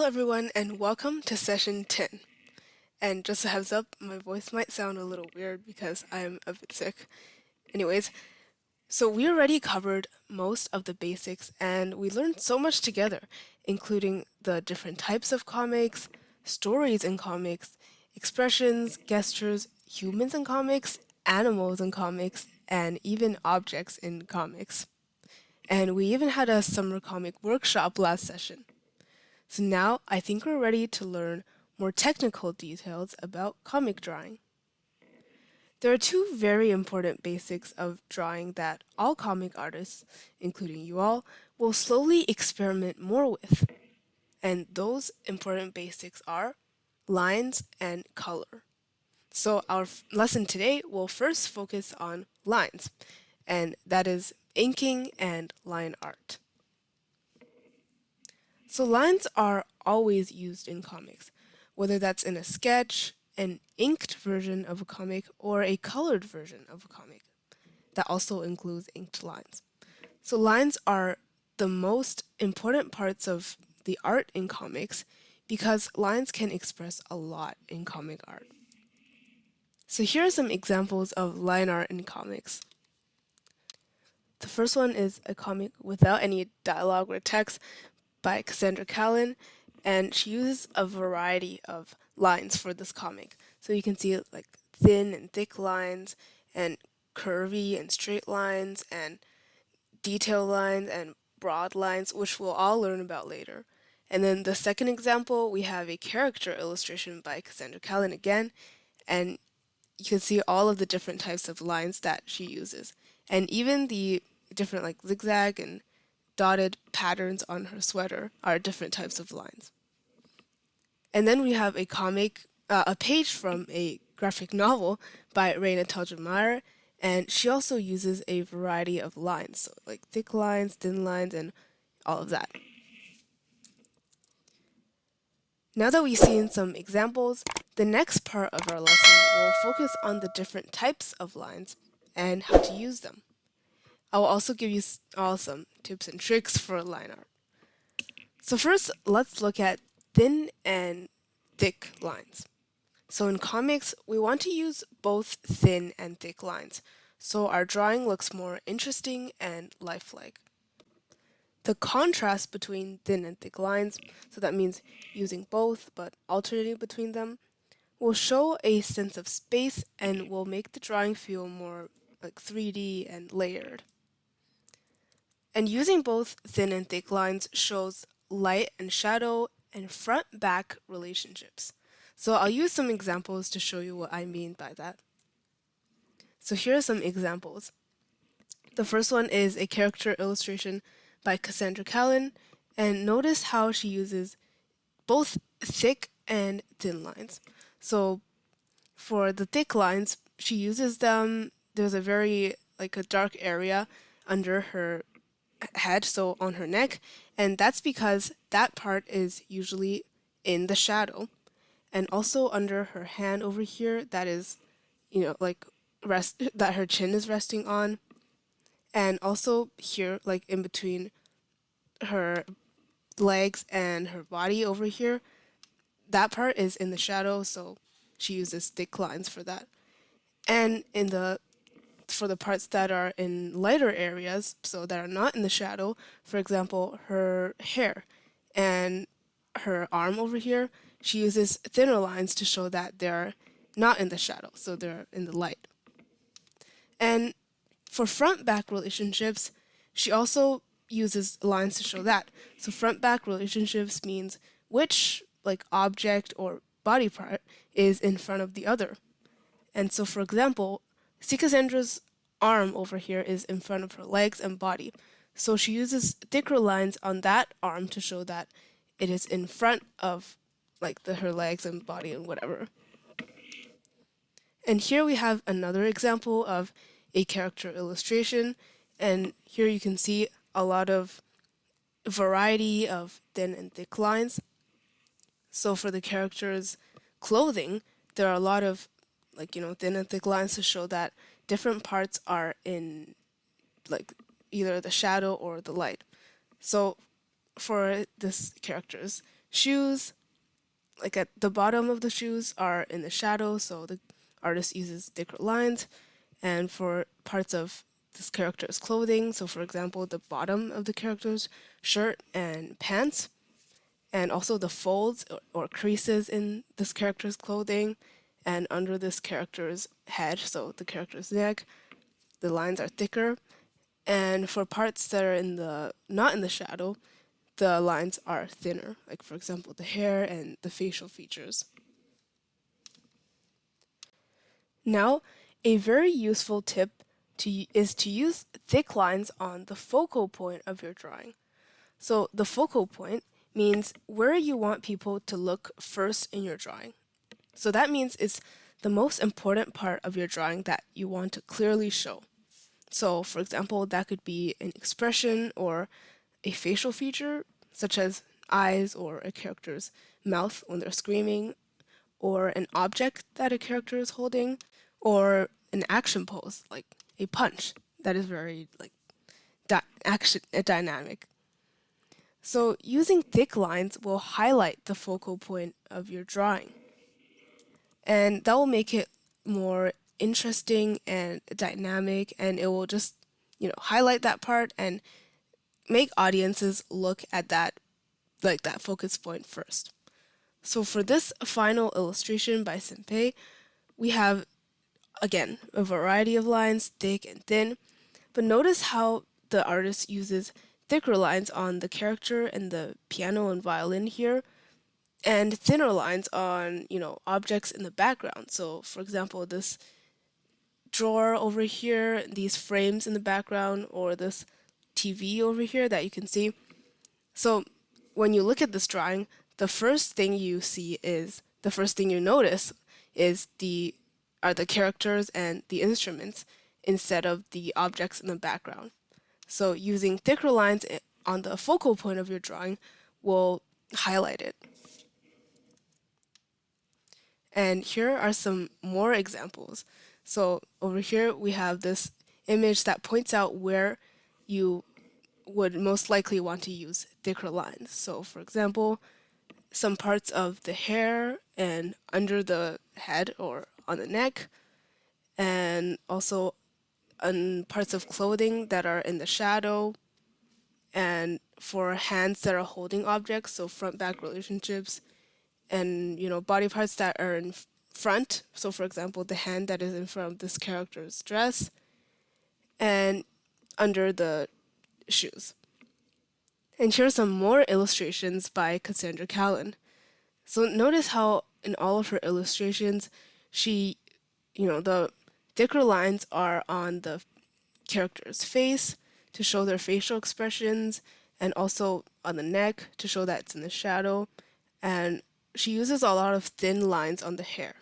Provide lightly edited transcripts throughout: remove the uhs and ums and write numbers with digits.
Hello, everyone, and welcome to session 10. And just a heads up, my voice might sound a little weird because I'm a bit sick. Anyways, so we already covered most of the basics and we learned so much together, including the different types of comics, stories in comics, expressions, gestures, humans in comics, animals in comics, and even objects in comics. And we even had a summer comic workshop last session. So now I think we're ready to learn more technical details about comic drawing. There are two very important basics of drawing that all comic artists, including you all, will slowly experiment more with. And those important basics are lines and color. So our lesson today will first focus on lines, and that is inking and line art. So lines are always used in comics, whether that's in a sketch, an inked version of a comic, or a colored version of a comic. That also includes inked lines. So lines are the most important parts of the art in comics because lines can express a lot in comic art. So here are some examples of line art in comics. The first one is a comic without any dialogue or text by Cassandra Callan, and she uses a variety of lines for this comic. So you can see like thin and thick lines, and curvy and straight lines, and detail lines, and broad lines, which we'll all learn about later. And then the second example, we have a character illustration by Cassandra Callan again, and you can see all of the different types of lines that she uses, and even the different like zigzag and dotted patterns on her sweater are different types of lines. And then we have a page from a graphic novel by Raina Telgemeier, and she also uses a variety of lines, so like thick lines, thin lines, and all of that. Now that we've seen some examples, the next part of our lesson will focus on the different types of lines and how to use them. I will also give you all some tips and tricks for line art. So first, let's look at thin and thick lines. So in comics, we want to use both thin and thick lines, so our drawing looks more interesting and lifelike. The contrast between thin and thick lines, so that means using both but alternating between them, will show a sense of space and will make the drawing feel more like 3D and layered. And using both thin and thick lines shows light and shadow and front-back relationships. So I'll use some examples to show you what I mean by that. So here are some examples. The first one is a character illustration by Cassandra Callan, and notice how she uses both thick and thin lines. So for the thick lines, she uses them, there's a very like a dark area under her head, so on her neck, and that's because that part is usually in the shadow. And also under her hand over here, that is, like rest that her chin is resting on, and also here, like in between her legs and her body over here, that part is in the shadow, so she uses thick lines for that. And in the for the parts that are in lighter areas, so that are not in the shadow, for example, her hair and her arm over here, she uses thinner lines to show that they're not in the shadow, so they're in the light. And for front back relationships, she also uses lines to show that. So front back relationships means which like object or body part is in front of the other. And so, for example, see Cassandra's arm over here is in front of her legs and body. So she uses thicker lines on that arm to show that it is in front of her legs and body and whatever. And here we have another example of a character illustration. And here you can see a lot of variety of thin and thick lines. So for the character's clothing, there are a lot of thin and thick lines to show that different parts are in like either the shadow or the light. So for this characters, shoes, like at the bottom of the shoes are in the shadow, so the artist uses thicker lines. And for parts of this character's clothing, so for example, the bottom of the character's shirt and pants, and also the folds or creases in this character's clothing and under this character's head, so the character's neck, the lines are thicker. And for parts that are in the not in the shadow, the lines are thinner, like for example, the hair and the facial features. Now, a very useful tip is to use thick lines on the focal point of your drawing. So, the focal point means where you want people to look first in your drawing. So, that means it's the most important part of your drawing that you want to clearly show. So, for example, that could be an expression or a facial feature, such as eyes or a character's mouth when they're screaming, or an object that a character is holding, or an action pose like a punch that is very like action dynamic. So using thick lines will highlight the focal point of your drawing, and that will make it more interesting and dynamic, and it will just highlight that part and make audiences look at that focus point first. So for this final illustration by Senpei, we have again a variety of lines, thick and thin, but notice how the artist uses thicker lines on the character and the piano and violin here, and thinner lines on objects in the background. So for example, this drawer over here, these frames in the background, or this TV over here that you can see. So when you look at this drawing, the first thing you notice is the characters and the instruments instead of the objects in the background. So using thicker lines on the focal point of your drawing will highlight it. And here are some more examples. So over here we have this image that points out where you would most likely want to use thicker lines. So for example, some parts of the hair and under the head or on the neck, and also on parts of clothing that are in the shadow, and for hands that are holding objects, so front back relationships, and body parts that are in front, so for example the hand that is in front of this character's dress, and under the shoes. And here are some more illustrations by Cassandra Callan. So notice how in all of her illustrations, the thicker lines are on the character's face to show their facial expressions, and also on the neck to show that it's in the shadow. And she uses a lot of thin lines on the hair.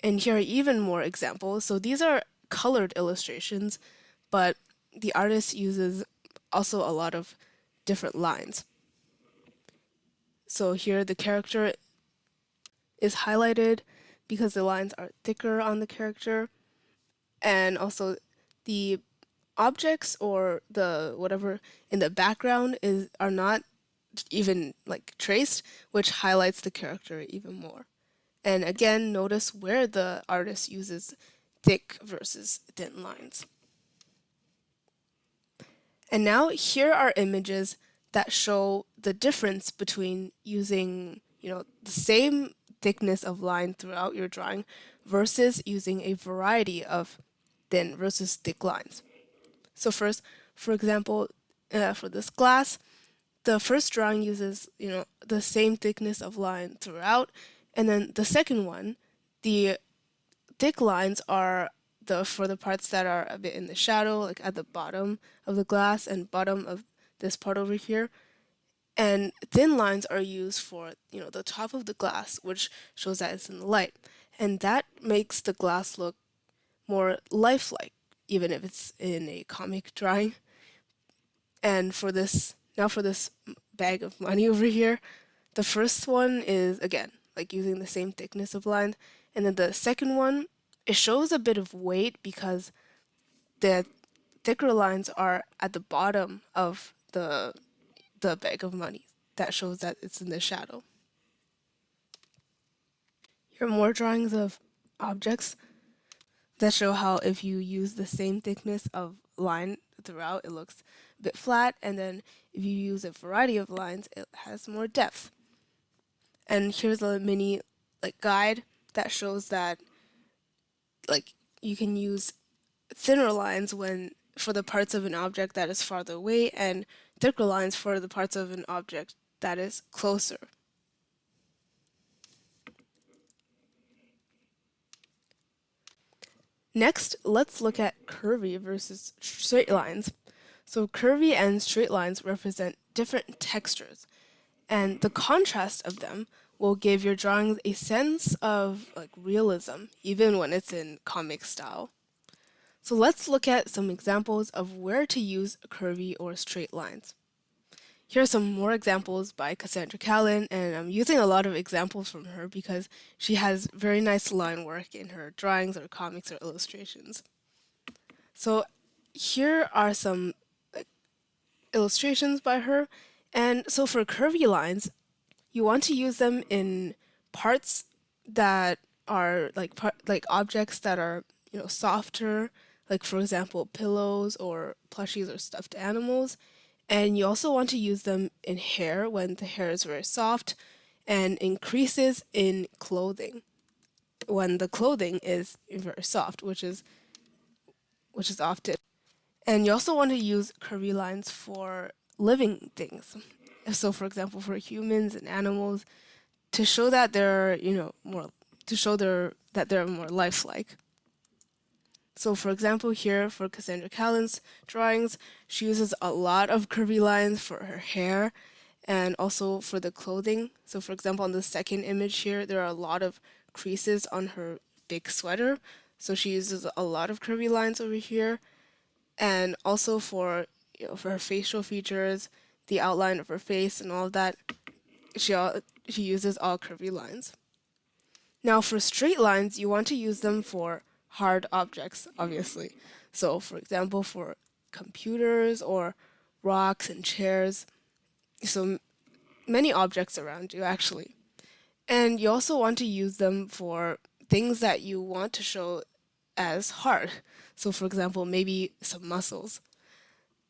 And here are even more examples. So these are colored illustrations, but the artist uses also a lot of different lines. So here the character is highlighted because the lines are thicker on the character, and also the objects or the whatever in the background are not even like traced, which highlights the character even more. And again, notice where the artist uses thick versus thin lines. And now here are images that show the difference between using, the same thickness of line throughout your drawing versus using a variety of thin versus thick lines. So first, for example, for this glass, the first drawing uses, the same thickness of line throughout, and then the second one, the thick lines are for the parts that are a bit in the shadow, like at the bottom of the glass and bottom of this part over here. And thin lines are used for, the top of the glass, which shows that it's in the light. And that makes the glass look more lifelike, even if it's in a comic drawing. And for this bag of money over here, the first one is, again, like using the same thickness of line. And then the second one, it shows a bit of weight because the thicker lines are at the bottom of the the bag of money. That shows that it's in the shadow. Here are more drawings of objects that show how if you use the same thickness of line throughout, it looks a bit flat, and then if you use a variety of lines, it has more depth. And here's a mini guide that shows that like you can use thinner lines when for the parts of an object that is farther away and thicker lines for the parts of an object that is closer. Next, let's look at curvy versus straight lines. So curvy and straight lines represent different textures, and the contrast of them will give your drawings a sense of realism, even when it's in comic style. So let's look at some examples of where to use curvy or straight lines. Here are some more examples by Cassandra Callan, and I'm using a lot of examples from her because she has very nice line work in her drawings or comics or illustrations. So here are some illustrations by her. And so for curvy lines, you want to use them in parts that are like objects that are softer, like for example pillows or plushies or stuffed animals. And you also want to use them in hair when the hair is very soft, and in creases in clothing when the clothing is very soft, which is often. And you also want to use curvy lines for living things. So for example, for humans and animals, to show that they're, more to show that they're more lifelike. So for example, here for Cassandra Callan's drawings, she uses a lot of curvy lines for her hair and also for the clothing. So for example, on the second image here, there are a lot of creases on her big sweater. So she uses a lot of curvy lines over here. And also for for her facial features, the outline of her face and all of that, she uses all curvy lines. Now for straight lines, you want to use them for hard objects, obviously. So for example, for computers or rocks and chairs. So many objects around you actually. And you also want to use them for things that you want to show as hard. So for example, maybe some muscles.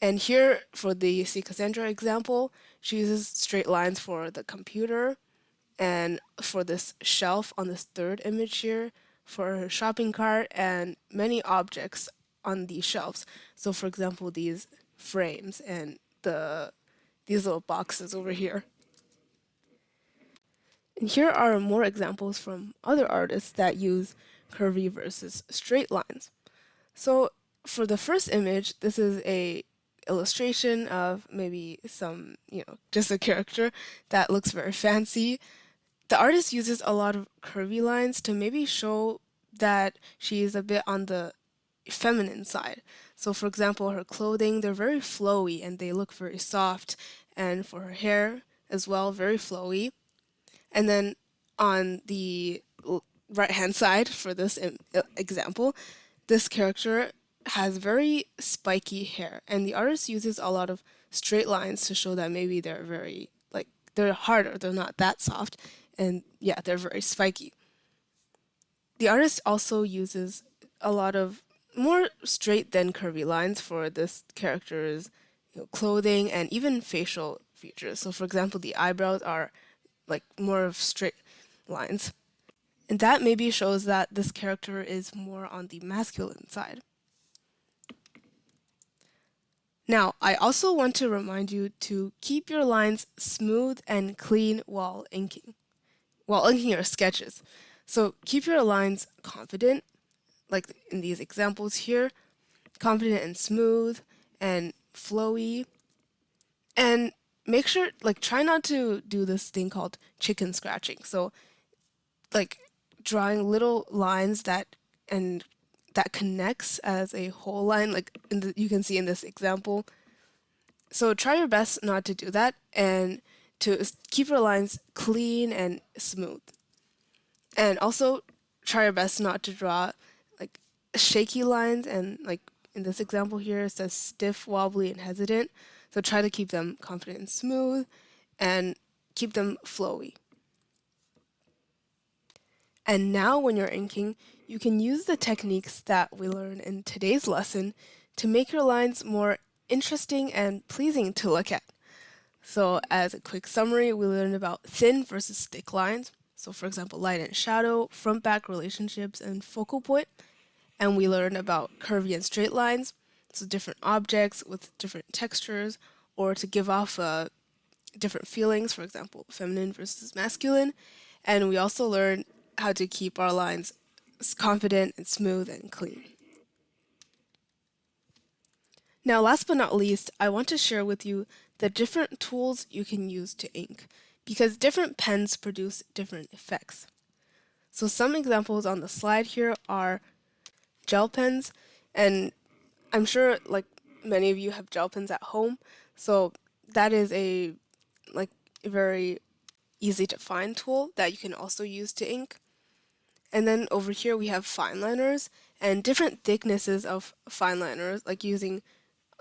And here for the C. Cassandra example, she uses straight lines for the computer and for this shelf on this third image here, for her shopping cart and many objects on these shelves. So for example, these frames and these little boxes over here. And here are more examples from other artists that use curvy versus straight lines. So for the first image, this is a illustration of maybe some, just a character that looks very fancy. The artist uses a lot of curvy lines to maybe show that she's a bit on the feminine side. So for example, her clothing, they're very flowy and they look very soft. And for her hair as well, very flowy. And then on the right hand side for this example, this character has very spiky hair, and the artist uses a lot of straight lines to show that maybe they're very they're harder, they're not that soft, and yeah, they're very spiky. The artist also uses a lot of more straight than curvy lines for this character's clothing and even facial features. So for example, the eyebrows are more of straight lines. And that maybe shows that this character is more on the masculine side. Now, I also want to remind you to keep your lines smooth and clean while inking your sketches. So keep your lines confident, like in these examples here, confident and smooth and flowy. And make sure, try not to do this thing called chicken scratching. So, like, drawing little lines that connects as a whole line, you can see in this example. So try your best not to do that and to keep your lines clean and smooth. And also try your best not to draw like shaky lines and in this example here it says stiff, wobbly, and hesitant. So try to keep them confident and smooth and keep them flowy. And now when you're inking, you can use the techniques that we learned in today's lesson to make your lines more interesting and pleasing to look at. So as a quick summary, we learned about thin versus thick lines. So for example, light and shadow, front-back relationships, and focal point. And we learned about curvy and straight lines, so different objects with different textures, or to give off different feelings, for example, feminine versus masculine. And we also learned how to keep our lines confident and smooth and clean. Now, last but not least, I want to share with you the different tools you can use to ink, because different pens produce different effects. So some examples on the slide here are gel pens, and I'm sure like many of you have gel pens at home, so that is a very easy to find tool that you can also use to ink. And then over here we have fine liners and different thicknesses of fine liners, like using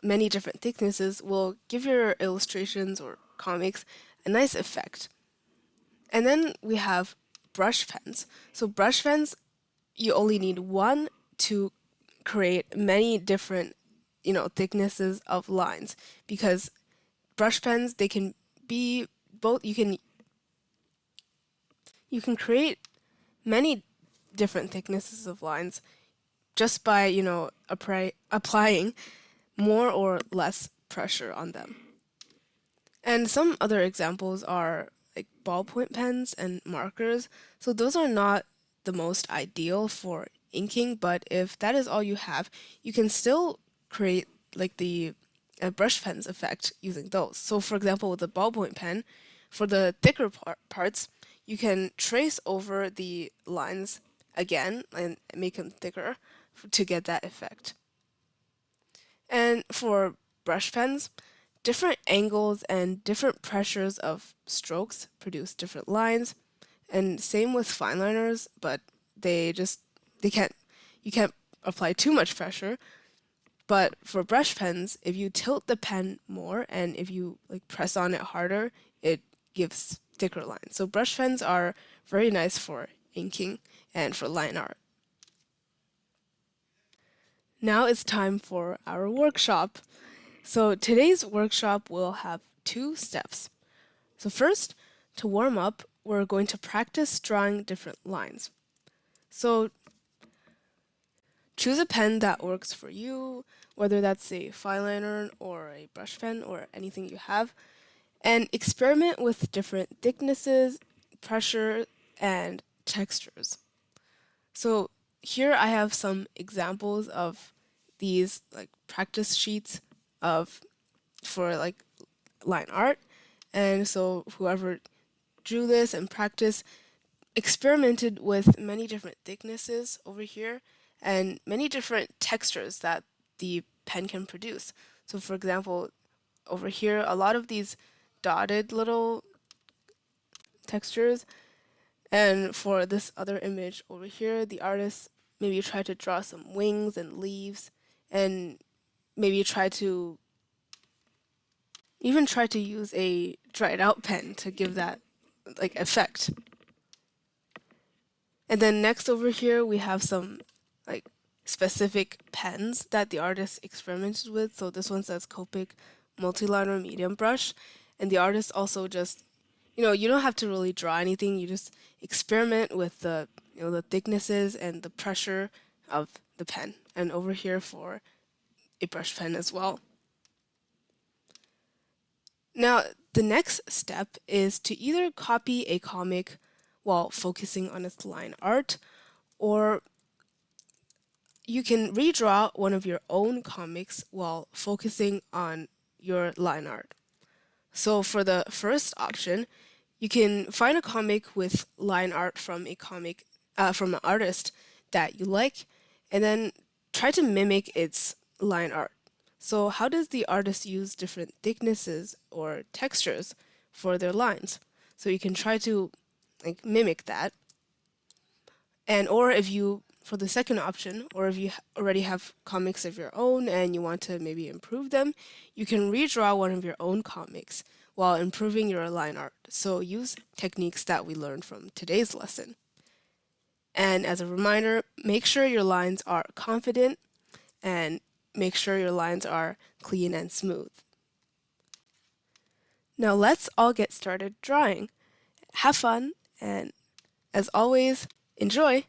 many different thicknesses will give your illustrations or comics a nice effect. And then we have brush pens. So brush pens, you only need one to create many different, thicknesses of lines, because brush pens, they can be both, you can create many different thicknesses of lines just by, applying more or less pressure on them. And some other examples are like ballpoint pens and markers. So those are not the most ideal for inking, but if that is all you have, you can still create like the brush pens effect using those. So for example, with the ballpoint pen, for the thicker parts, you can trace over the lines again and make them thicker to get that effect. And for brush pens, different angles and different pressures of strokes produce different lines. And same with fine liners, but they can't you can't apply too much pressure. But for brush pens, if you tilt the pen more and if you like press on it harder, it gives thicker lines. So brush pens are very nice for inking and for line art. Now it's time for our workshop. So today's workshop will have 2 steps. So first, to warm up, we're going to practice drawing different lines. So choose a pen that works for you, whether that's a fine liner or a brush pen or anything you have, and experiment with different thicknesses, pressure, and textures. So here I have some examples of these like practice sheets of for like line art. And so whoever drew this and practiced experimented with many different thicknesses over here and many different textures that the pen can produce. So for example, over here, a lot of these dotted little textures. And for this other image over here, the artist maybe tried to draw some wings and leaves and maybe try to use a dried out pen to give that like effect. And then next over here we have some like specific pens that the artist experimented with. So this one says Copic multiliner medium brush, and the artist also just you don't have to really draw anything. You just experiment with the thicknesses and the pressure of the pen. And over here for a brush pen as well. Now, the next step is to either copy a comic while focusing on its line art, or you can redraw one of your own comics while focusing on your line art. So for the first option, you can find a comic with line art from an artist that you like, and then try to mimic its line art. So how does the artist use different thicknesses or textures for their lines? So you can try to like mimic that. And or if you for the second option, or if you already have comics of your own and you want to maybe improve them, you can redraw one of your own comics while improving your line art. So use techniques that we learned from today's lesson. And as a reminder, make sure your lines are confident and make sure your lines are clean and smooth. Now let's all get started drawing. Have fun, and as always, enjoy!